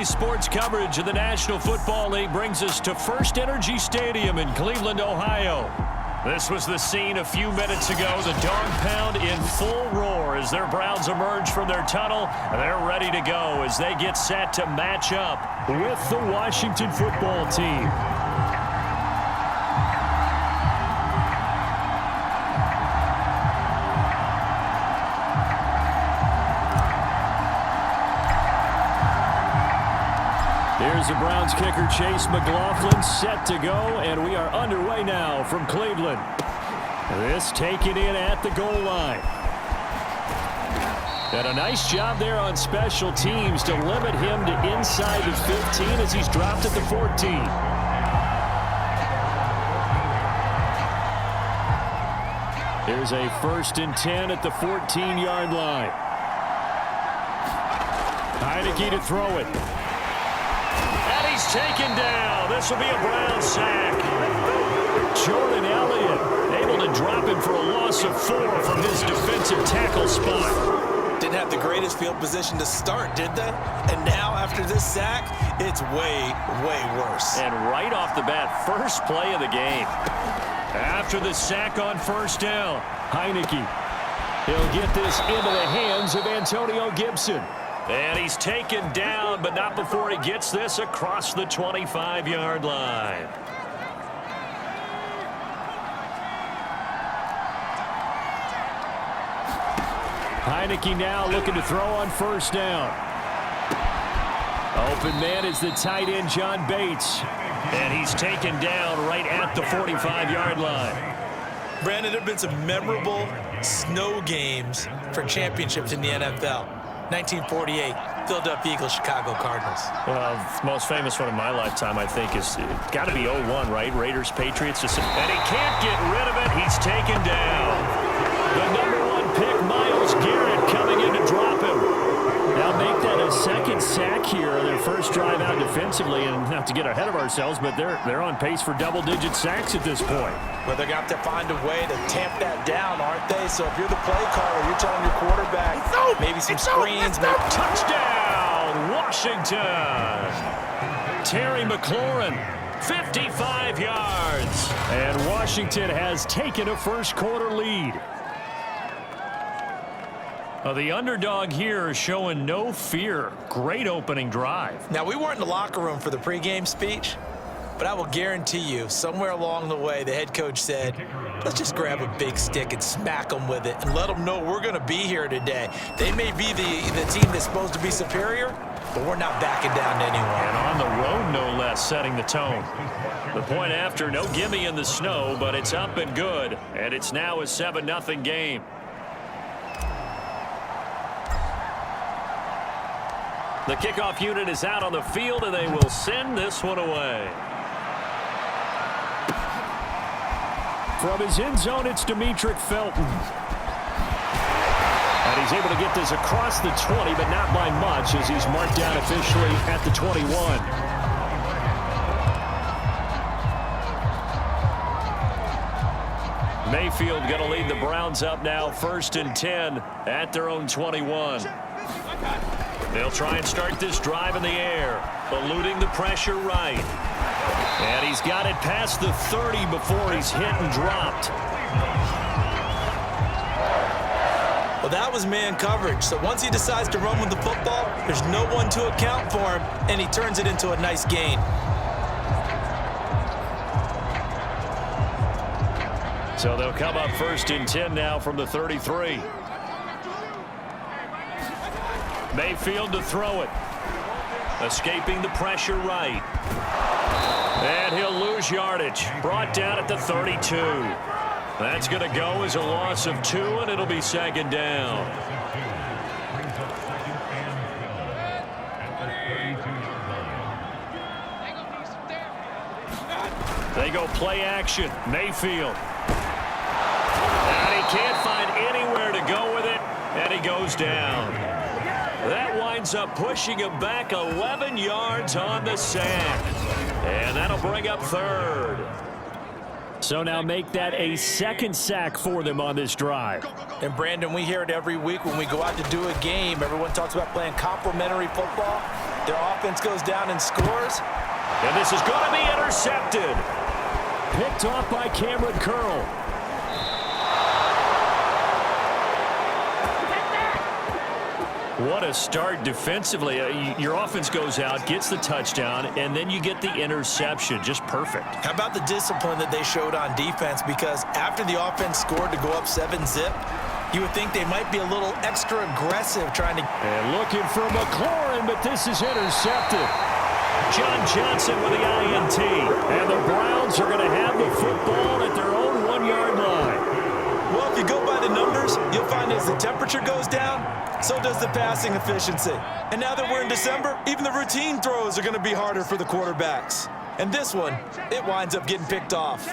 Today's sports coverage of the National Football League brings us to First Energy Stadium in Cleveland, Ohio. This was the scene a few minutes ago. The dog pound in full roar as their Browns emerge from their tunnel. They're ready to go as they get set to match up with the Washington football team. Here's the Browns kicker, Chase McLaughlin, set to go, and we are underway now from Cleveland. This taken in at the goal line. And a nice job there on special teams to limit him to inside the 15 as he's dropped at the 14. Here's a 1st and 10 at the 14-yard line. Heineke to throw it. Taken down. This will be a Brown sack. Jordan Elliott able to drop him for a loss of 4 from his defensive tackle spot. Didn't have the greatest field position to start, did they? And now after this sack, it's way, way worse. And right off the bat, first play of the game. After the sack on 1st down, Heineke. He'll get this into the hands of Antonio Gibson. And he's taken down, but not before he gets this across the 25-yard line. Heineke now looking to throw on 1st down. Open man is the tight end, John Bates. And he's taken down right at the 45-yard line. Brandon, there have been some memorable snow games for championships in the NFL. 1948, Philadelphia Eagles, Chicago Cardinals. Well, the most famous one of my lifetime, I think, is got to be 0-1, right? Raiders, Patriots. And he can't get rid of it. He's taken down. The #1 pick, Myles Garrett, coming in to drop him. Now make that a second sack here, their first drive out defensively, and not to get ahead of ourselves, but they're on pace for double-digit sacks at this point. Well, they're going to have to find a way to tamp that down, aren't they? So if you're the play caller, you're telling your quarterback, maybe some screens. Touchdown, Washington. Terry McLaurin, 55 yards. And Washington has taken a first-quarter lead. The underdog here is showing no fear. Great opening drive. Now, we weren't in the locker room for the pregame speech, but I will guarantee you, somewhere along the way, the head coach said, let's just grab a big stick and smack them with it and let them know we're going to be here today. They may be the team that's supposed to be superior, but we're not backing down to anyone. And on the road, no less, setting the tone. The point after, no gimme in the snow, but it's up and good, and it's now a 7-0 game. The kickoff unit is out on the field, and they will send this one away. From his end zone, it's Demetric Felton. And he's able to get this across the 20, but not by much, as he's marked down officially at the 21. Mayfield going to lead the Browns up now, 1st and 10 at their own 21. They'll try and start this drive in the air, eluding the pressure right. And he's got it past the 30 before he's hit and dropped. Well, that was man coverage. So once he decides to run with the football, there's no one to account for him, and he turns it into a nice gain. So they'll come up 1st and 10 now from the 33. Mayfield to throw it. Escaping the pressure right. And he'll lose yardage. Brought down at the 32. That's going to go as a loss of 2, and it'll be 2nd down. They go play action. Mayfield. And he can't find anywhere to go with it, and he goes down. That winds up pushing him back 11 yards on the sack. And that'll bring up 3rd. So now make that a 2nd sack for them on this drive. And Brandon, we hear it every week when we go out to do a game. Everyone talks about playing complementary football. Their offense goes down and scores. And this is going to be intercepted. Picked off by Cameron Curl. What a start defensively. Your offense goes out, gets the touchdown, and then you get the interception. Just perfect. How about the discipline that they showed on defense? Because after the offense scored to go up 7-zip, you would think they might be a little extra aggressive trying to... And looking for McLaurin, but this is intercepted. John Johnson with the INT. And the Browns are going to have the football at their own 1-yard line. Well, if you go by the numbers, you'll find as the temperature goes down, so does the passing efficiency. And now that we're in December, even the routine throws are going to be harder for the quarterbacks. And this one, it winds up getting picked off.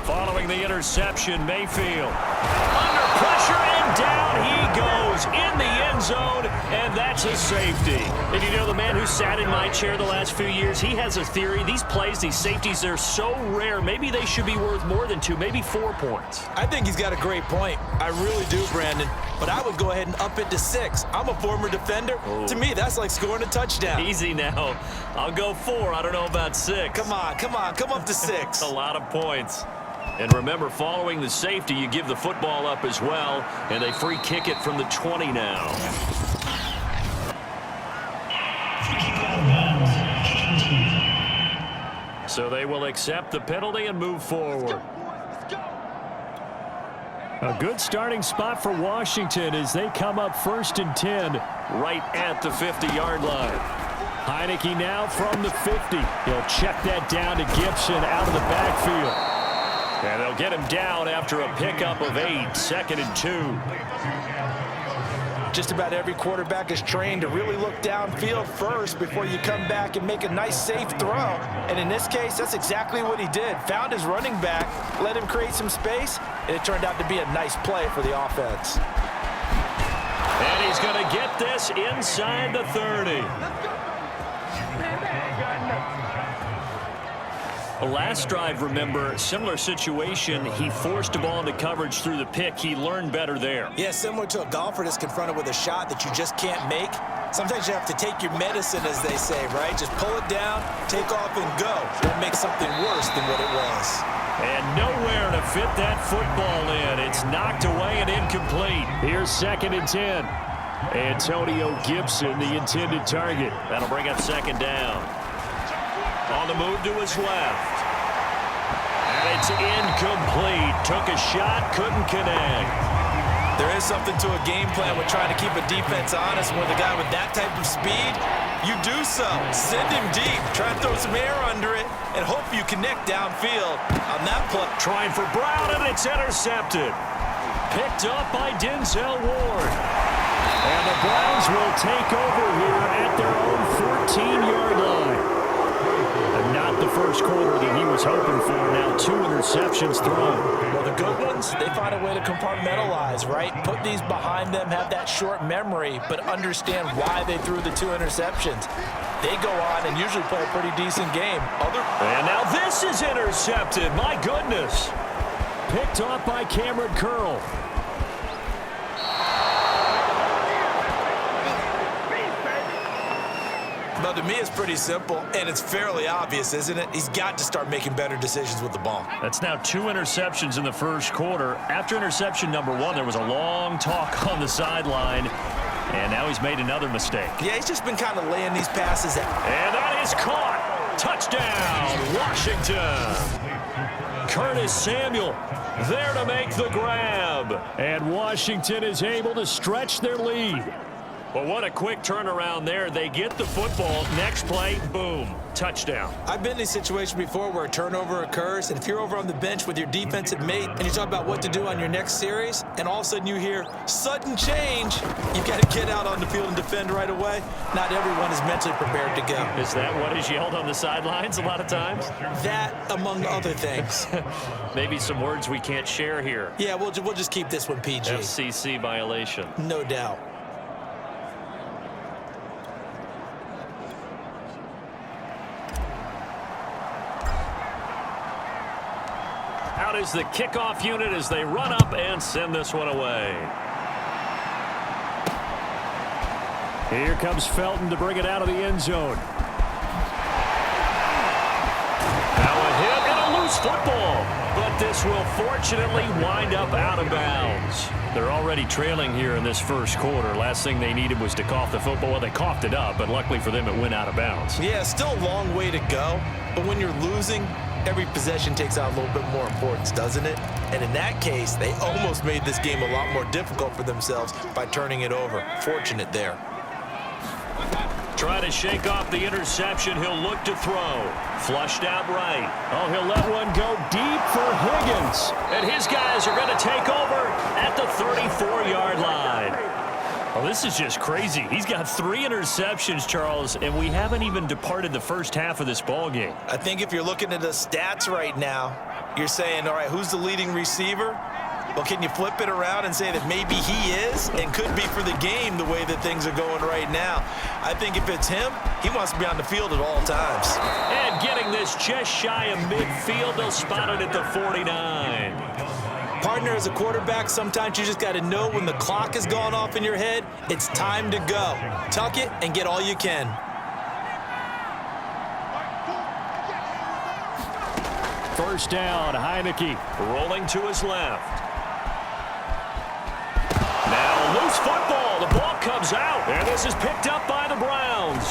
Following the interception, Mayfield under pressure, and down he goes in the end zone, and that's a safety. And you know, the man who sat in my chair the last few years, he has a theory. These plays, these safeties, they're so rare. Maybe they should be worth more than 2, maybe 4 points. I think he's got a great point. I really do, Brandon. But I would go ahead and up it to 6. I'm a former defender. Oh. To me, that's like scoring a touchdown. Easy now. I'll go 4. I don't know about 6. Come on, come up to 6. A lot of points. And remember, following the safety, you give the football up as well, and they free kick it from the 20 now. So they will accept the penalty and move forward. A good starting spot for Washington as they come up 1st and 10. Right at the 50-yard line. Heineke now from the 50. He'll check that down to Gibson out of the backfield. And they'll get him down after a pickup of 8, 2nd and 2. Just about every quarterback is trained to really look downfield first before you come back and make a nice, safe throw. And in this case, that's exactly what he did. Found his running back, let him create some space, and it turned out to be a nice play for the offense. And he's going to get this inside the 30. Last drive, remember, similar situation. He forced a ball into coverage through the pick. He learned better there. Yeah, similar to a golfer that's confronted with a shot that you just can't make. Sometimes you have to take your medicine, as they say, right? Just pull it down, take off, and go. Don't make something worse than what it was. And nowhere to fit that football in. It's knocked away and incomplete. Here's 2nd and 10. Antonio Gibson, the intended target. That'll bring up 2nd down. On the move to his left. And it's incomplete. Took a shot, couldn't connect. There is something to a game plan with trying to keep a defense honest. With a guy with that type of speed, you do so. Send him deep. Try and throw some air under it and hope you connect downfield on that play. Trying for Brown, and it's intercepted. Picked up by Denzel Ward. And the Browns will take over here at their own 14-yard line. Not the first quarter that he was hoping for. Now 2 interceptions thrown. Well, the good ones, they find a way to compartmentalize, right? Put these behind them, have that short memory, but understand why they threw the 2 interceptions. They go on and usually play a pretty decent game. And now this is intercepted. My goodness. Picked off by Cameron Curl. Well, to me, it's pretty simple, and it's fairly obvious, isn't it? He's got to start making better decisions with the ball. That's now 2 interceptions in the first quarter. After interception number 1, there was a long talk on the sideline, and now he's made another mistake. Yeah, he's just been kind of laying these passes out. And that is caught. Touchdown, Washington. Curtis Samuel there to make the grab. And Washington is able to stretch their lead. Well, what a quick turnaround there. They get the football. Next play, boom, touchdown. I've been in a situation before where a turnover occurs, and if you're over on the bench with your defensive mate and you talk about what to do on your next series, and all of a sudden you hear sudden change, you've got to get out on the field and defend right away. Not everyone is mentally prepared to go. Is that what is yelled on the sidelines a lot of times? That, among other things. Maybe some words we can't share here. Yeah, we'll just keep this one PG. FCC violation. No doubt. Out is the kickoff unit as they run up and send this one away. Here comes Felton to bring it out of the end zone. Now a hit and a loose football. But this will fortunately wind up out of bounds. They're already trailing here in this first quarter. Last thing they needed was to cough the football. Well, they coughed it up, but luckily for them, it went out of bounds. Yeah, still a long way to go. But when you're losing, every possession takes on a little bit more importance, doesn't it? And in that case, they almost made this game a lot more difficult for themselves by turning it over. Fortunate there. Trying to shake off the interception. He'll look to throw. Flushed out right. Oh, he'll let one go deep for Higgins. And his guys are going to take over at the 34-yard line. Well, this is just crazy. He's got 3 interceptions, Charles, and we haven't even departed the first half of this ball game. I think if you're looking at the stats right now, you're saying, all right, who's the leading receiver? Well, can you flip it around and say that maybe he is and could be for the game the way that things are going right now? I think if it's him, he wants to be on the field at all times. And getting this just shy of midfield, they'll spot it at the 49. Partner, as a quarterback, sometimes you just got to know when the clock has gone off in your head, it's time to go. Tuck it and get all you can. First down, Heineke. Rolling to his left. Now loose football. The ball comes out. And this is picked up by the Browns.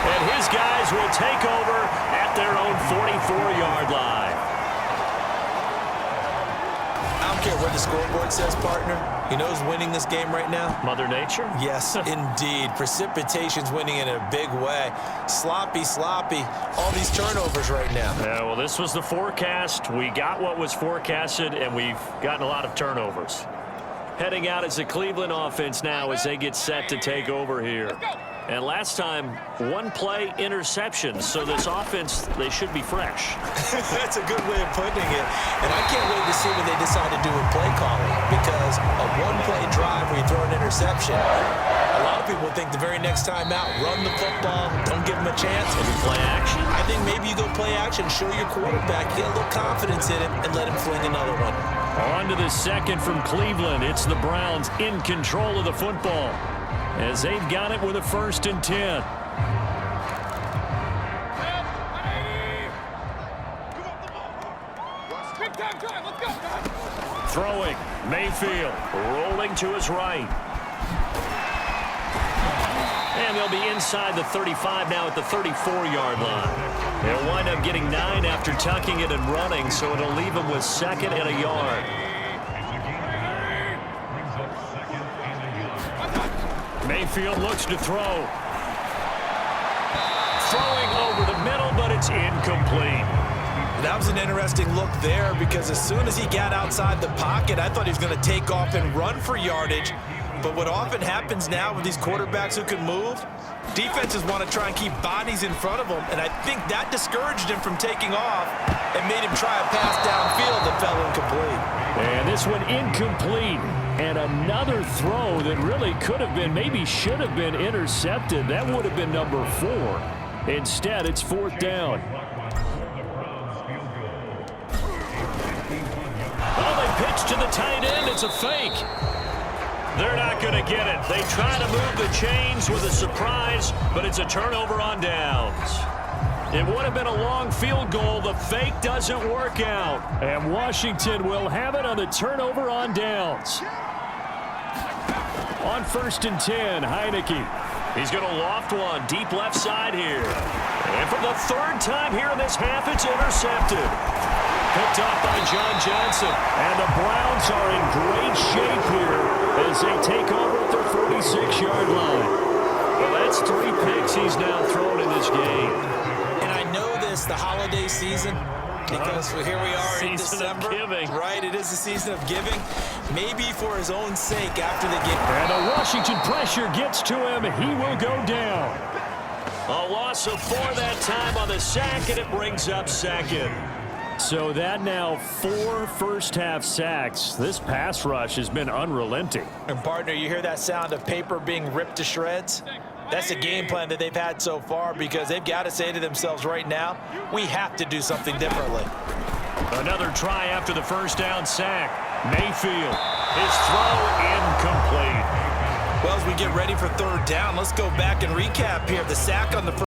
And his guys will take over at their own 44-yard line. I don't care what the scoreboard says, partner. You know who's winning this game right now? Mother Nature? Yes, indeed. Precipitation's winning in a big way. Sloppy. All these turnovers right now. Yeah, well, this was the forecast. We got what was forecasted, and we've gotten a lot of turnovers. Heading out is the Cleveland offense now as they get set to take over here. And last time, 1-play interceptions. So this offense, they should be fresh. That's a good way of putting it. And I can't wait to see what they decide to do with play calling. Because a 1-play drive where you throw an interception, a lot of people think the very next time out, run the football, don't give them a chance. Maybe play action? I think maybe you go play action, show your quarterback, get a little confidence in him, and let him fling another one. On to the second from Cleveland. It's the Browns in control of the football, as they've got it with a 1st and 10. Throwing, Mayfield. Rolling to his right. And they'll be inside the 35 now at the 34-yard line. They'll wind up getting 9 after tucking it and running, so it'll leave them with 2nd and a yard. Mayfield looks to throw. Throwing over the middle, but it's incomplete. That was an interesting look there because as soon as he got outside the pocket, I thought he was going to take off and run for yardage. But what often happens now with these quarterbacks who can move, defenses want to try and keep bodies in front of them, and I think that discouraged him from taking off and made him try a pass downfield that fell incomplete. And this one incomplete. And another throw that really could have been, maybe should have been intercepted. That would have been number 4. Instead, it's 4th down. Oh, they pitch to the tight end. It's a fake. They're not going to get it. They try to move the chains with a surprise, but it's a turnover on downs. It would have been a long field goal. The fake doesn't work out. And Washington will have it on the turnover on downs. On 1st and 10, Heineke. He's going to loft one deep left side here. And for the 3rd time here in this half, it's intercepted. Picked up by John Johnson. And the Browns are in great shape here as they take over at their 46-yard line. Well, that's 3 picks he's now thrown in this game. And I know this, the holiday season, because here we are in December. Season of giving. Right, it is the season of giving. Maybe for his own sake after the game. And the Washington pressure gets to him. He will go down. A loss of 4 that time on the sack, and it brings up 2nd. So that now 4 first-half sacks. This pass rush has been unrelenting. And partner, you hear that sound of paper being ripped to shreds? That's the game plan that they've had so far because they've got to say to themselves right now, we have to do something differently. Another try after the 1st down sack. Mayfield, his throw incomplete. Well, as we get ready for third down, let's go back and recap here. The sack on the